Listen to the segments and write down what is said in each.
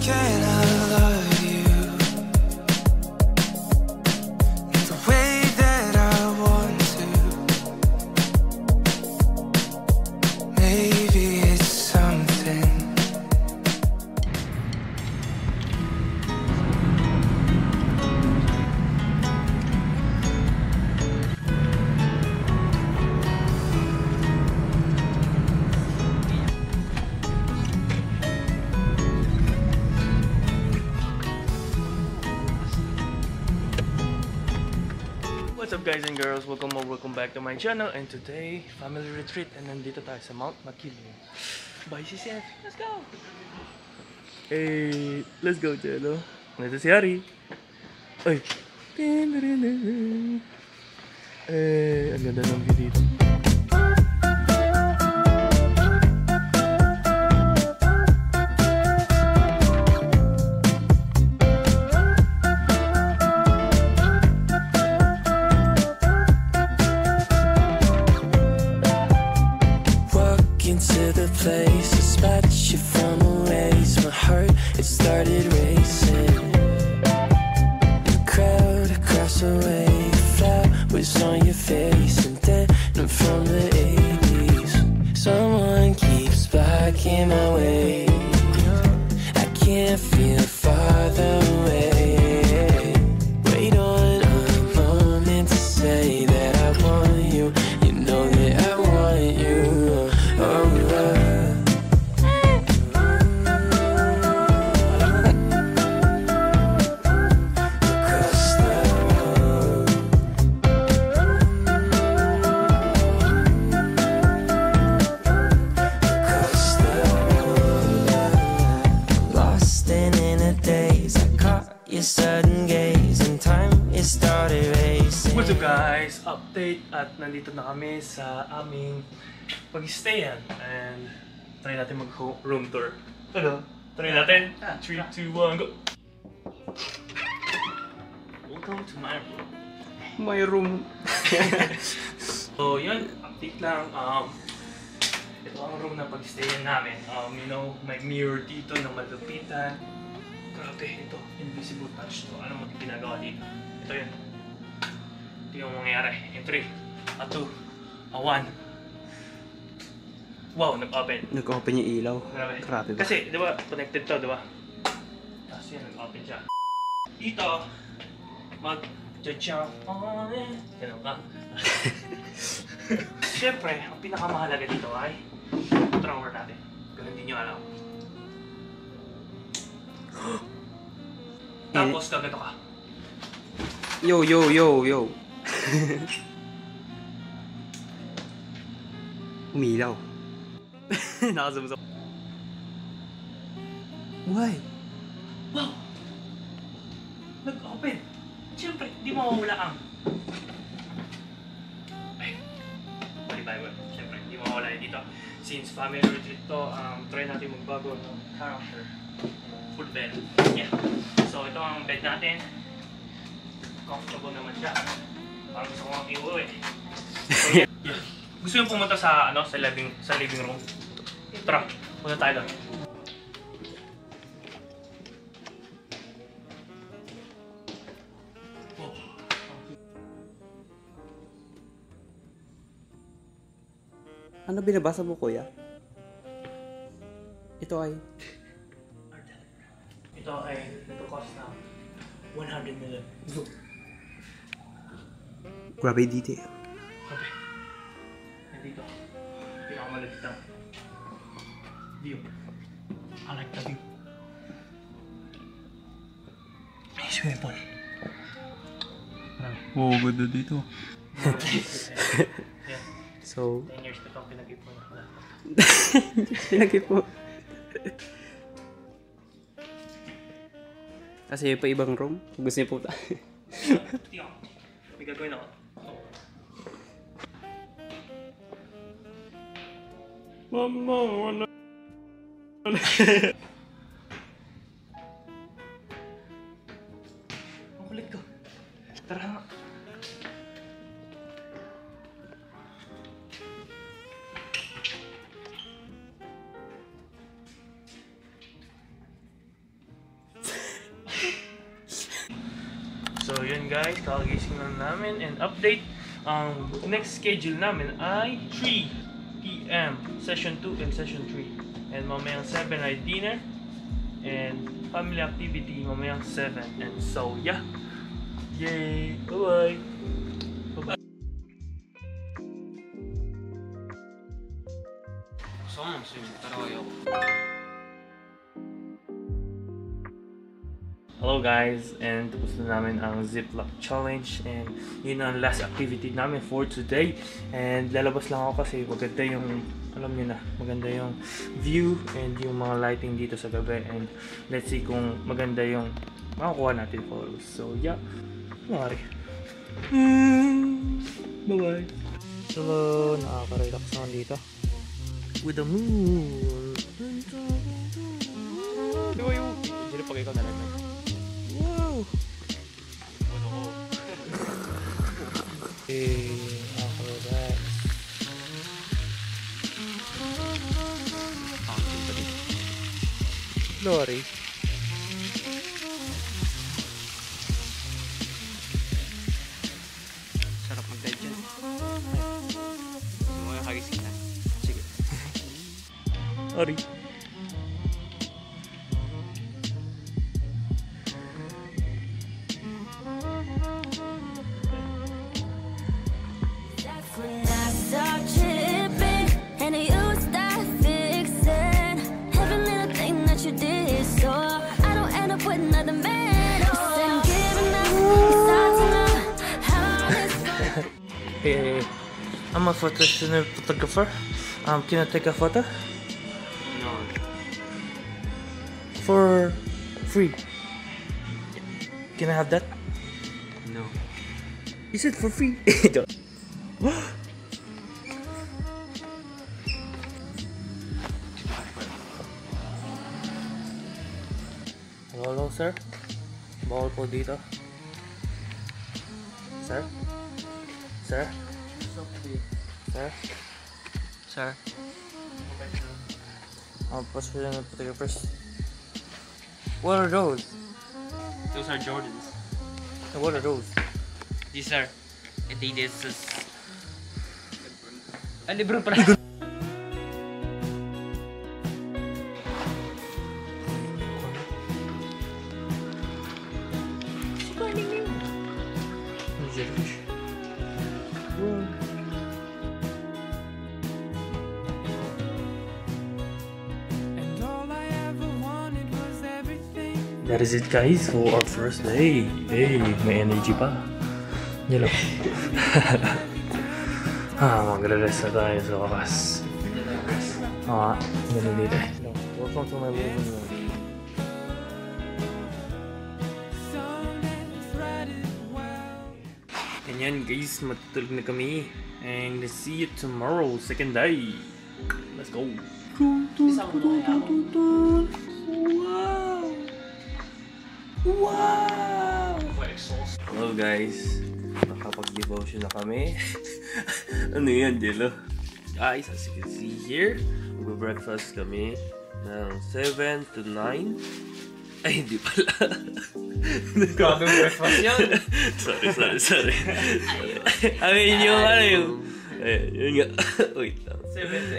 can I love you the way that I want to? Maybe it's something. What's up guys and girls, welcome back to my channel. And today, family retreat, and nandito tayo sa Mount Makiling. Bye CCF, let's go! Hey, let's go Jello. Nandito si Hari. Ay! Ang ganda ng view dito. To the place, a spot you from a ways. My heart, it started racing. The crowd across the way, flowers on your face, and then from the 80s. Someone keeps blocking my way. I can't feel farther away. Wait on a moment to say that I want you. You know that I want you. Sudden gaze and time it started racing. What's up guys? Update at nandito na kami sa aming pag-stayan and try natin mag-room tour. Ano? Try natin? 3, 2, 1, go! Welcome to my room. My room. So yun, update lang. Ito ang room na pag-stayan namin. You know, may mirror dito na malupitan. Grabe, ito, invisible touch to. Ano mo ginagawa dito? Ito yun. Ito yung mangyayari. In 3, 2, 1. Wow, nag-open. Nag-open yung ilaw. Grabe ba? Kasi, di ba, connected to, di ba? Tapos yun, nag-open siya. Dito, mag-jump on it. Ganun ka. Siyempre, ang pinakamahalaga dito ay drawer natin. Pero hindi nyo alam. Tapos kagato ka. Yo. Umilaw. Nakasumsum. Why? Wow! Nag-open! Siyempre, di mawawala ang... Ay, bali-bali. Siyempre, di mawawala yun dito. Since family retreat to, try natin magbago ng character. Full bed. Yeah. So, ito ang bed natin. Comfortable naman siya. Parang gusto ko mang iuwi. So, yeah. Gusto yung pumunta sa, sa living room. Tara, punta tayo doon. Ano binabasa mo, kuya? Ito ay... Ito ay nagko-cost na 100 million. Grabe detail. Grabe. Nandito. Pinakamalapit ang view. I like the view. May swimming pool. Wow, ganda dito. Yeah. So... 10 years na itong pinag-ipon ako na. Pinag-ipon. Kasi pa ibang room. Gusto niyo po tayo. Tiyo, may gagawin ako. Mama, wala. Ang kulit ko. Tara nga. So yun guys, kakagising lang namin and update. Ang next schedule namin ay 3 p.m. Session 2 and Session 3. And mamayang 7 ay dinner. And family activity mamayang 7. And so yeah. Yay! Bye-bye! Bye-bye! Hello guys, and tapos na namin ang Ziploc Challenge and yun ang last activity namin for today. And lalabas lang ako kasi maganda yung, alam nyo na, maganda yung view and yung mga lighting dito sa gabi. And let's see kung maganda yung makakuha natin photos. So yeah, mari. Bye-bye. Hello, nakaka-relax naman dito. With the moon. Diba yung, hindi pag ikaw nalang. Wow! Hey, nakaka-relax. Glory. Sarap mag-dive dyan. Mga kagising na. Sige. Sorry. Hey, I'm a professional photographer. Can I take a photo? No. For free. Can I have that? No. You said for free. Hello, sir. Bawal po dito. Sir? Sir? Sir? Sir? Professional photographers. What are those? Those are Jordans. What are those? These are Adidas. Libro pala. Jellyfish. That is it guys for our first day. Hey, may energy pa. Yan lang. Magre-rest na tayo sa wakas. Ganun dito. Welcome to my living room. And yan guys, matutulog na kami. And see you tomorrow, second day. Let's go. Wow! Wow! Hello guys, nakapag-devotion na kami. Ano yan, Jello? Guys, as you can see here, mag-breakfast kami ng 7 to 9. Ay, hindi pala. Grabe breakfast yan. Sorry. I mean, yung ano yung... yun nga. Wait lang. 7 to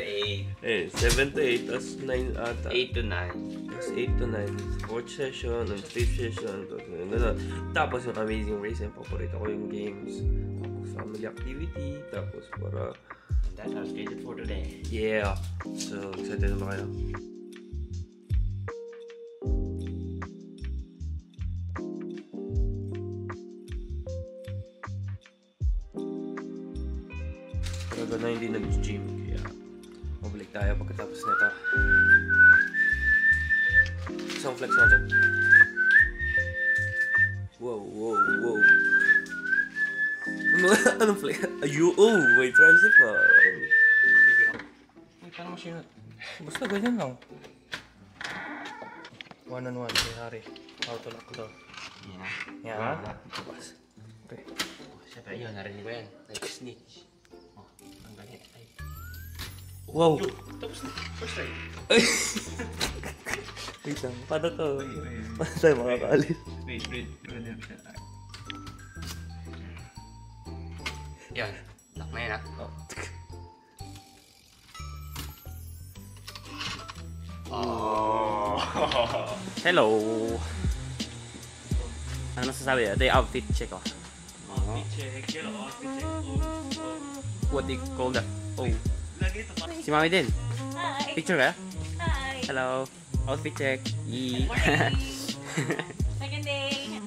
8. 7 to 8, tapos 9 ata. 8 to 9. Tapos 8 to 9, 4th session, and 5th session, tapos yung Amazing Race, yung paborito ko yung games, tapos family activity, tapos para... That's our schedule for today. Yeah! So, excited naman kayo? Pero na hindi nag-gym, kaya mabalik tayo pagkatapos nito. Isang flex natin. Wow. Anong flex? May tricep pa. Ay, paano mo sinot? Basta ganyan lang. One-on-one kay Harry. How to lock to. Yan ha? Tapos. Okay. Siyempre, yun, narinig ko yan. Like snitch. Ang galit. Ay. Wow! Tapos na. First try. Wait lang, paano to? Paano tayo makakaalis? Wait, redemption. Yan. Lock na yan ha. Oh. Hello! Ano sasabi? Ito yung outfit check oh. Outfit check. Yellow outfit check. What do you call that? Oh. Lagi ito pa. Si Mami din. Hi. Picture ka? Hi. Hello. Outfit check. Yee. Second day.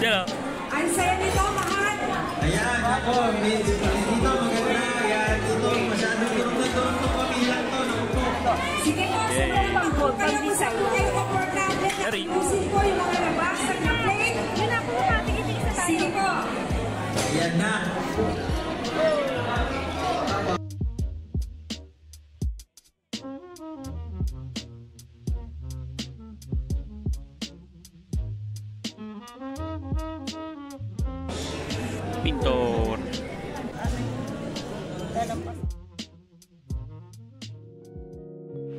Hello. Ang saya nito, mahal! Ayan, ako, dito maganda. Ayan, dito, masyadong durog na durog to, pamilang to, naku po. Sige po, sobrang pang-gold. Pag-design po kayo komportable na tapusin po yung mga nabasag na plate. Yun ako, matigitig sa tayo. Sige po. Ayan na. Pintor.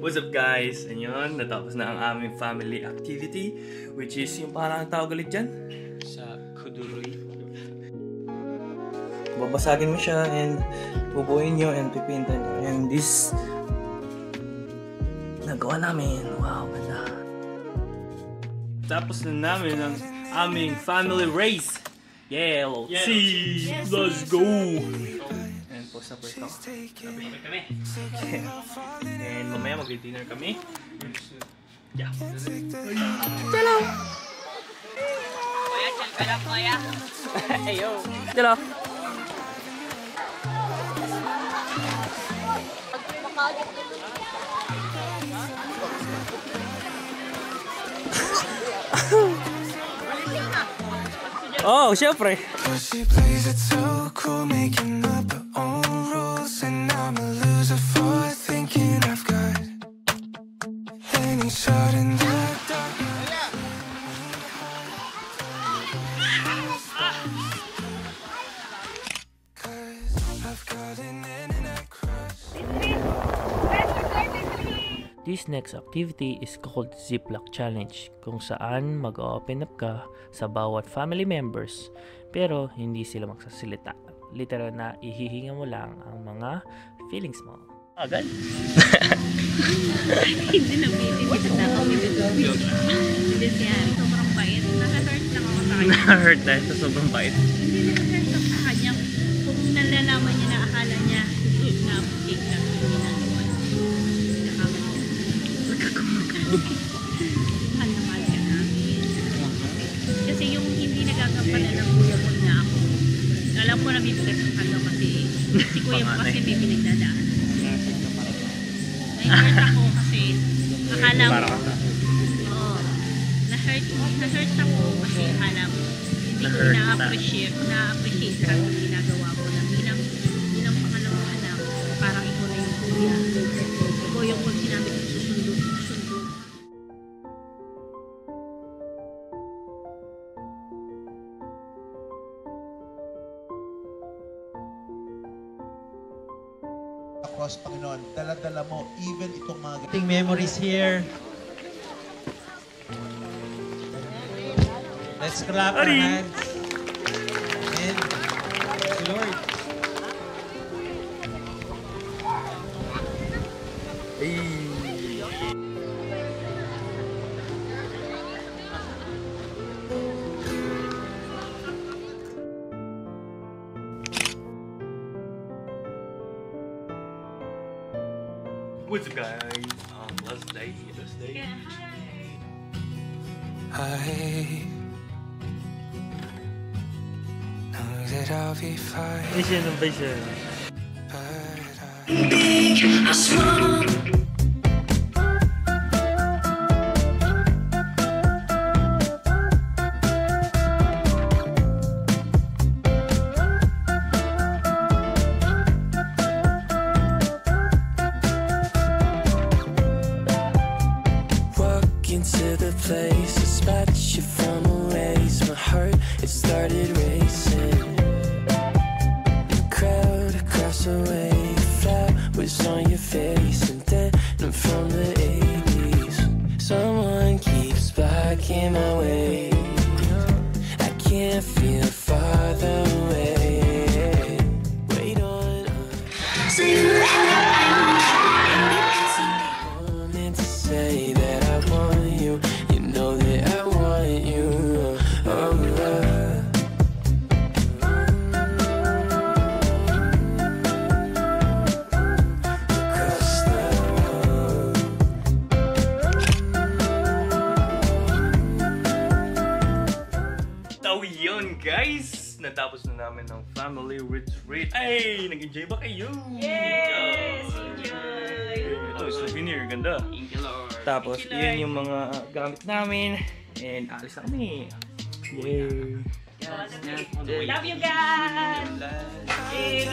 What's up guys? Ayun, natapos na ang aming family activity, which is yung parang tawag ulit dyan? Sa Kuduroy. Babasagin mo siya and bubuin nyo and pipintan nyo. And this nagawa namin. Wow, ganda. Tapos na namin ang aming family race. Yeah, let's see. Let's go. And post na po ito. Kami. And mamaya mag-dinner kami. Yeah. Kuya, chill ka lang, kuya. Ayo. Hello. Oh, syempre. She plays it so cool, making up her own rules, and I'm a loser for thinking I've got any shot in the dark. Cause I've got an internet crush. This next activity is called Ziploc Challenge, kung saan mag-open up ka sa bawat family members pero hindi sila magsasalita. Literal na ihihinga mo lang ang mga feelings mo. Agad? Hindi na bitin kita na kami nag-video. Hindi siya. Sobrang bait. Naka-hurt lang ako sa kanya. Na-hurt dahil sa sobrang bait. Hindi naka-hurt ako sa kanya. Kung nalalaman niya na akala niya, na-update lang yung ginagawa niya. Nakakamali. Mahal na mahal ka namin. Kasi yung hindi nagagampanan ng kuya mo na ako. Alam mo na bibigat ang kalo kasi si kuya mo kasi may pinagdadaan. Na-hurt ako kasi akala mo, oo, na-hurt ako kasi akala mo hindi ko na-appreciate lahat ng ginagawa mo na bilang pangalawang anak, parang ikaw na yung kuya. Ikaw yung pag sinabi ko susundo. Across, Panginoon, dala-dala mo, even itong mga memories here. Let's clap our hands. Amen. Thank you, Lord. What's up guys? Last day. I know that I'll be fine, Vision ng vision. but I can't feel farther away. Wait on us. Wanted to say that I want you. You know that I want you. So yun guys, natapos na namin ng family retreat. Ay, nag-enjoy ba kayo? Yes! Enjoy! Ito, souvenir, ganda. Thank you, Lord. Tapos, Thank you, Lord. yun yung mga gamit namin. And alis na kami. Yay! Love you guys! Yay!